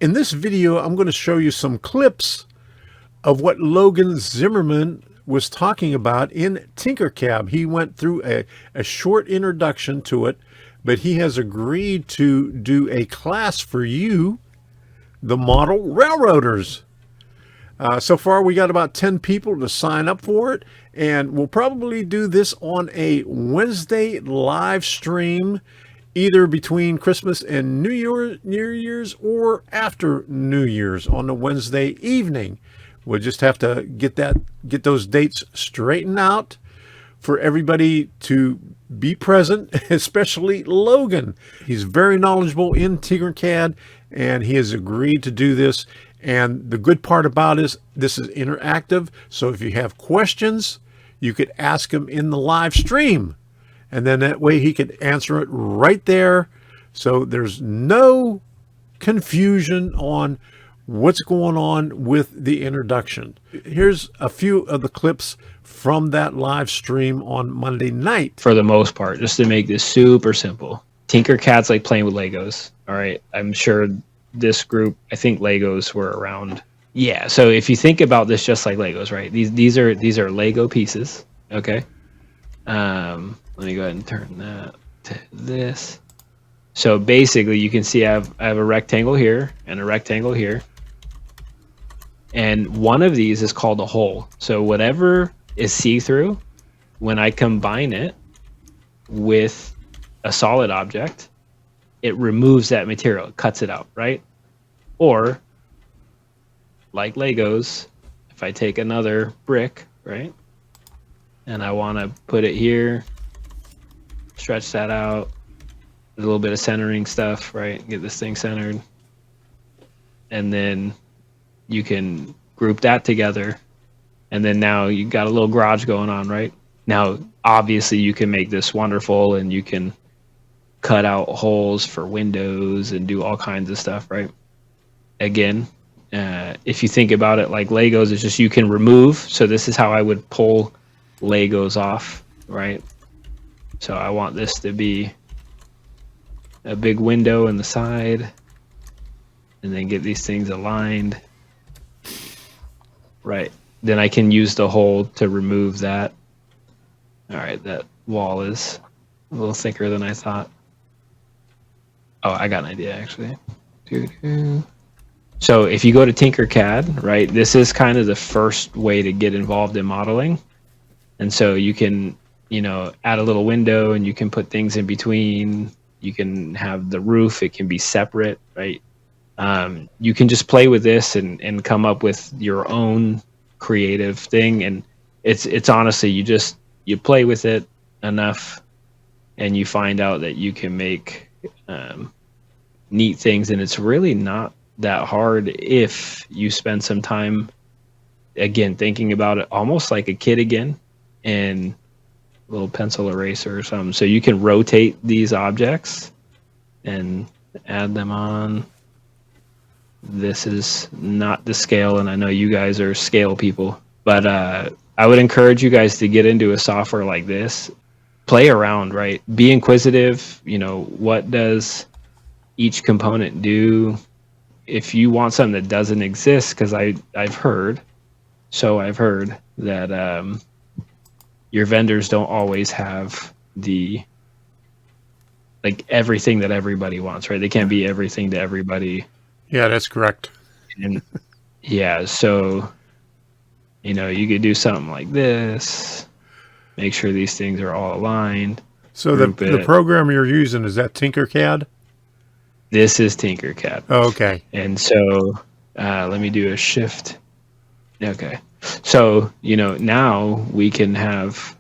In this video, I'm going to show you some clips of what Logan Zimmerman was talking about in Tinkercad. He went through a short introduction to it, but he has agreed to do a class for you, the model railroaders. So far, we got about 10 people to sign up for it, and we'll probably do this on a Wednesday live stream, either between Christmas and New Year's or after New Year's on a Wednesday evening. We'll just have to get those dates straightened out for everybody to be present, especially Logan. He's very knowledgeable in Tinkercad, and he has agreed to do this. And the good part about it is this is interactive. So if you have questions, you could ask him in the live stream. And then that way he could answer it right there. So there's no confusion on what's going on with the introduction. Here's a few of the clips from that live stream on Monday night. For the most part, just to make this super simple. Tinkercad's like playing with Legos. All right. I'm sure this group, I think Legos were around. Yeah. So if you think about this just like Legos, right? These are Lego pieces. Okay. Let me go ahead and turn that to this. So basically you can see I have a rectangle here and a rectangle here. And one of these is called a hole. So whatever is see-through, when I combine it with a solid object, it removes that material, it cuts it out, right? Or, like Legos, if I take another brick, right, and I want to put it here, stretch that out, a little bit of centering stuff, right, get this thing centered, and then you can group that together, and then now you got a little garage going on, right? Now, obviously, you can make this wonderful, and you can cut out holes for windows and do all kinds of stuff, right? Again, if you think about it like Legos, it's just you can remove. So this is how I would pull Legos off, right? So I want this to be a big window in the side, and then get these things aligned, right? Then I can use the hole to remove that. All right, that wall is a little thicker than I thought. Oh, I got an idea, actually. So if you go to Tinkercad, right, this is kind of the first way to get involved in modeling. And so you can, add a little window, and you can put things in between. You can have the roof. It can be separate, right? You can just play with this and come up with your own creative thing. And it's honestly, you play with it enough, and you find out that you can make neat things, and it's really not that hard if you spend some time, again, thinking about it almost like a kid again, and a little pencil eraser or something. So you can rotate these objects and add them on. This is not the scale, and I know you guys are scale people, but I would encourage you guys to get into a software like this. Play around, right? Be inquisitive. What does each component do? If you want something that doesn't exist, because I've heard that your vendors don't always have everything that everybody wants, right? They can't be everything to everybody. Yeah, that's correct. And yeah, so you could do something like this. Make sure these things are all aligned. So the program you're using, is that Tinkercad? This is Tinkercad. Oh, okay. And so let me do a shift. Okay. So, now we can have,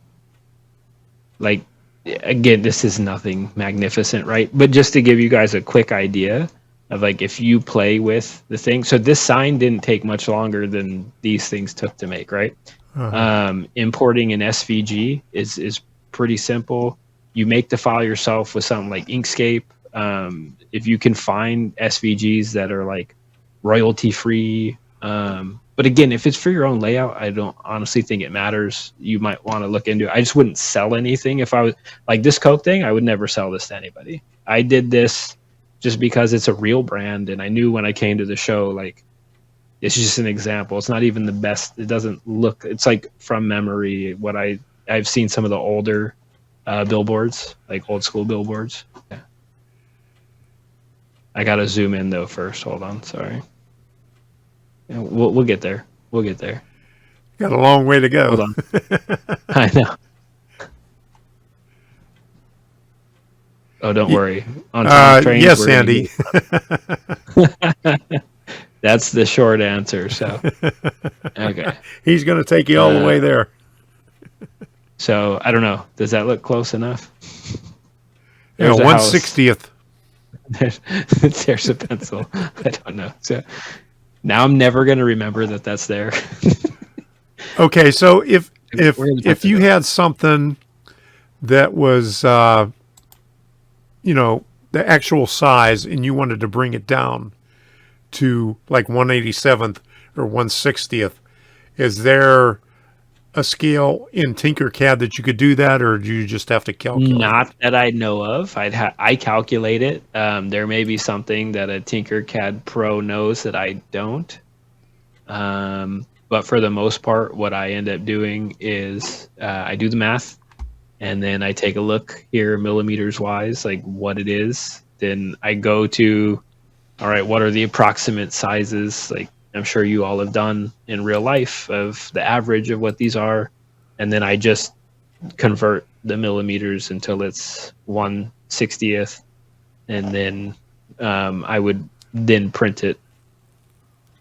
again, this is nothing magnificent, right? But just to give you guys a quick idea of if you play with the thing. So this sign didn't take much longer than these things took to make, right? Uh-huh. Importing an SVG is pretty simple. You make the file yourself with something like Inkscape. If you can find SVGs that are royalty free, but again, if it's for your own layout, I don't honestly think it matters. You might want to look into it. I just wouldn't sell anything. If I was like this Coke thing, I would never sell this to anybody. I did this just because it's a real brand. And I knew when I came to the show, like, it's just an example. It's not even the best. It doesn't look, it's like from memory. I've seen some of the older billboards, like old school billboards. Yeah. I got to zoom in though first. Hold on. Sorry. Yeah, we'll get there. We'll get there. Got a long way to go. Hold on. I know. Oh, don't worry. On Tom Trains, yes, Andy. That's the short answer. So, okay. He's going to take you all the way there. So, I don't know. Does that look close enough? There's 1/60th. There's a pencil. I don't know. So, now I'm never going to remember that that's there. Okay, so if you had something that was, you know, the actual size, and you wanted to bring it down to like 1/87th or 1/60th, is there a scale in Tinkercad that you could do that, or do you just have to calculate? Not that I know of. I calculate it. There may be something that a Tinkercad Pro knows that I don't. But for the most part, what I end up doing is I do the math, and then I take a look here millimeters wise, like what it is. Then I go to, all right, what are the approximate sizes? Like I'm sure you all have done in real life of the average of what these are. And then I just convert the millimeters until it's 1/60th. And then I would then print it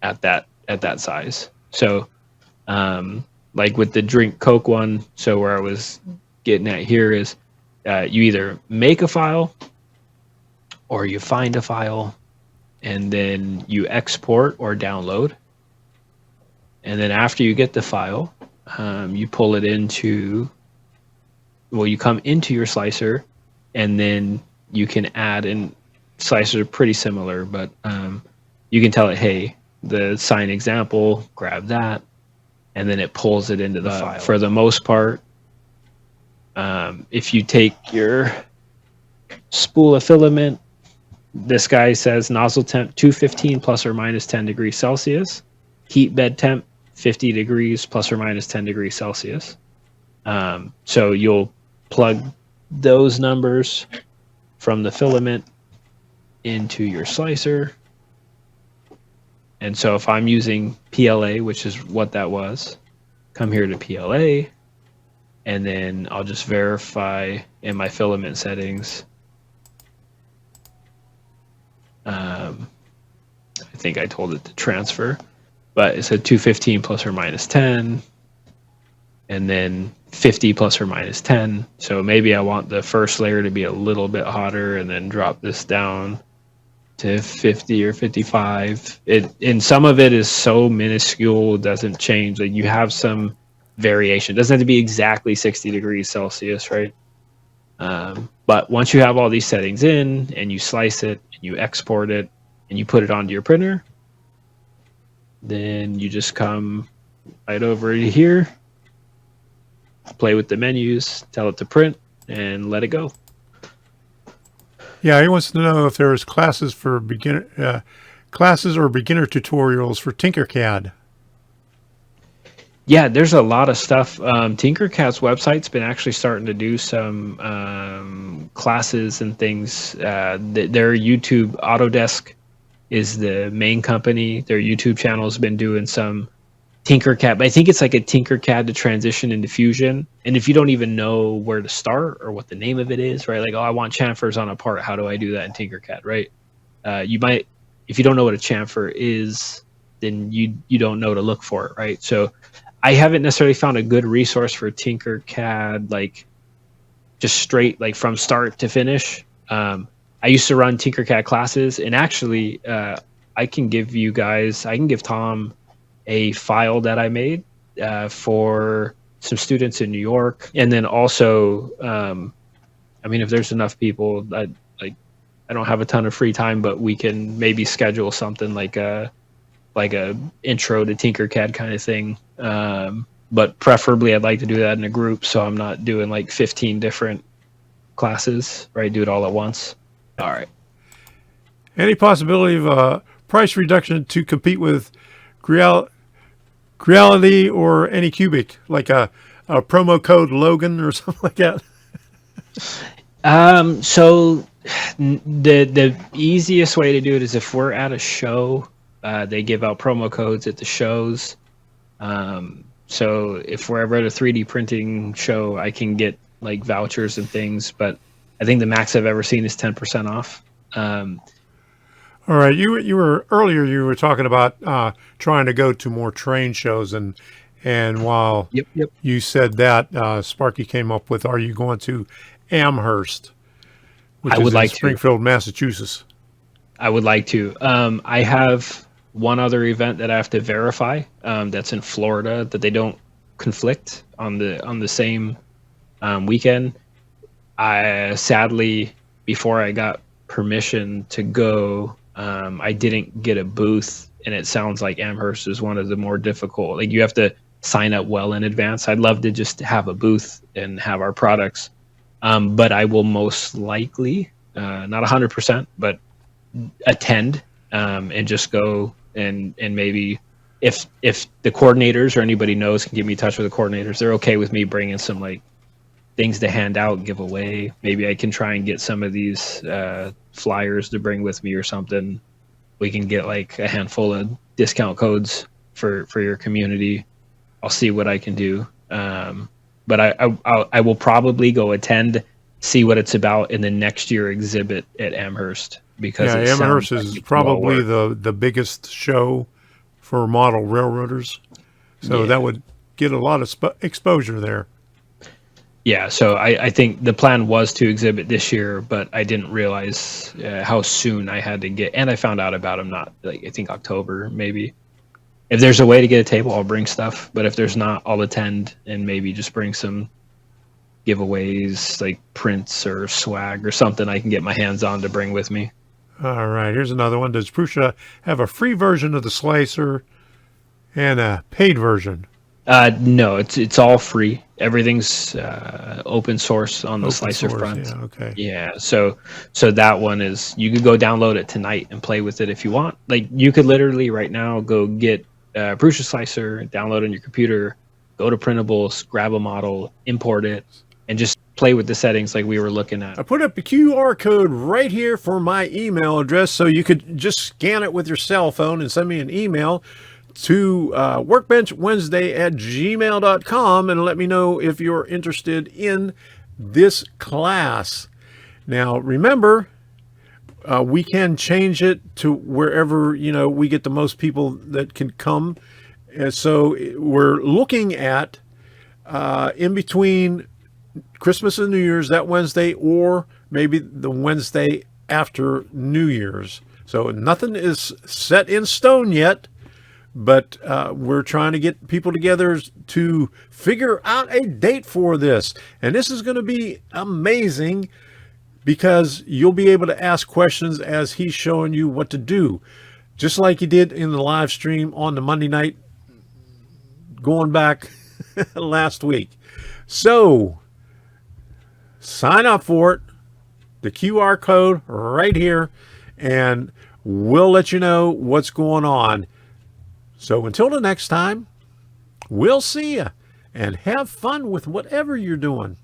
at that size. So like with the drink Coke one, so where I was getting at here is you either make a file or you find a file and then you export or download. And then after you get the file, you pull it into, well, you come into your slicer, and then you can add in, slicers are pretty similar, but you can tell it, hey, the sign example, grab that, and then it pulls it into the file. For the most part, if you take your spool of filament, this guy says nozzle temp 215 plus or minus 10 degrees Celsius, heat bed temp 50 degrees plus or minus 10 degrees Celsius. So you'll plug those numbers from the filament into your slicer. And so if I'm using PLA, which is what that was, come here to PLA, and then I'll just verify in my filament settings. I think I told it to transfer, but it said 215 plus or minus 10, and then 50 plus or minus 10. So maybe I want the first layer to be a little bit hotter, and then drop this down to 50 or 55. And some of it is so minuscule, it doesn't change. Like you have some variation. It doesn't have to be exactly 60 degrees Celsius, right? But once you have all these settings in, and you slice it, and you export it, and you put it onto your printer, then you just come right over to here, play with the menus, tell it to print, and let it go. Yeah, he wants to know if there's classes for classes or beginner tutorials for Tinkercad. Yeah, there's a lot of stuff. Tinkercad's website's been actually starting to do some classes and things. Their YouTube, Autodesk is the main company. Their YouTube channel has been doing some Tinkercad, but I think it's like a Tinkercad to transition into Fusion. And if you don't even know where to start or what the name of it is, right? Like, oh, I want chamfers on a part. How do I do that in Tinkercad, right? You might, if you don't know what a chamfer is, then you don't know to look for it, right? So I haven't necessarily found a good resource for Tinkercad, like just straight, like from start to finish. I used to run Tinkercad classes, and actually I can give Tom a file that I made for some students in New York. And then also, I mean, if there's enough people, I don't have a ton of free time, but we can maybe schedule something like a intro to Tinkercad kind of thing. But preferably I'd like to do that in a group, so I'm not doing like 15 different classes, right? Do it all at once. All right. Any possibility of a price reduction to compete with Creality or any cubic, like a promo code Logan or something like that? So the easiest way to do it is if we're at a show, they give out promo codes at the shows. So if we're ever at a 3D printing show, I can get like vouchers and things, but I think the max I've ever seen is 10% off. All right, you were earlier. You were talking about trying to go to more train shows, and while Yep. you said that, Sparky came up with, "Are you going to Amherst, which I is would in like to. Springfield, Massachusetts?" I would like to. I have one other event that I have to verify. That's in Florida that they don't conflict on the same weekend. I sadly, before I got permission to go, I didn't get a booth, and it sounds like Amherst is one of the more difficult. Like you have to sign up well in advance. I'd love to just have a booth and have our products, but I will most likely, not 100%, but attend and just go and maybe if the coordinators or anybody knows can get me in touch with the coordinators, they're okay with me bringing some like things to hand out and give away. Maybe I can try and get some of these flyers to bring with me or something. We can get like a handful of discount codes for your community. I'll see what I can do. But I will probably go attend, see what it's about in the next year exhibit at Amherst, because Yeah, it Amherst sounds like is it's well probably worth. the biggest show for model railroaders, so that Yeah. would get a lot of exposure there. Yeah, so I think the plan was to exhibit this year, but I didn't realize how soon I had to get, and I found out about them not like I think October maybe. If there's a way to get a table, I'll bring stuff, but if there's not, I'll attend and maybe just bring some giveaways like prints or swag or something I can get my hands on to bring with me. All right, here's another one. Does Prusa have a free version of the slicer and a paid version? No, it's all free. Everything's open source on the Open slicer source, front. yeah, okay. Yeah, so that one is you could go download it tonight and play with it if you want. Like you could literally right now go get Prusa Slicer, download on your computer, go to printables, grab a model, import it, and just play with the settings like we were looking at. I put up a QR code right here for my email address, so you could just scan it with your cell phone and send me an email to workbenchwednesday@gmail.com and let me know if you're interested in this class. Now, remember, we can change it to wherever, we get the most people that can come. And so we're looking at in between Christmas and New Year's, that Wednesday, or maybe the Wednesday after New Year's. So nothing is set in stone yet, but we're trying to get people together to figure out a date for this. And this is going to be amazing because you'll be able to ask questions as he's showing you what to do, just like he did in the live stream on the Monday night going back last week. So sign up for it, the QR code right here, and we'll let you know what's going on. So until the next time, we'll see you, and have fun with whatever you're doing.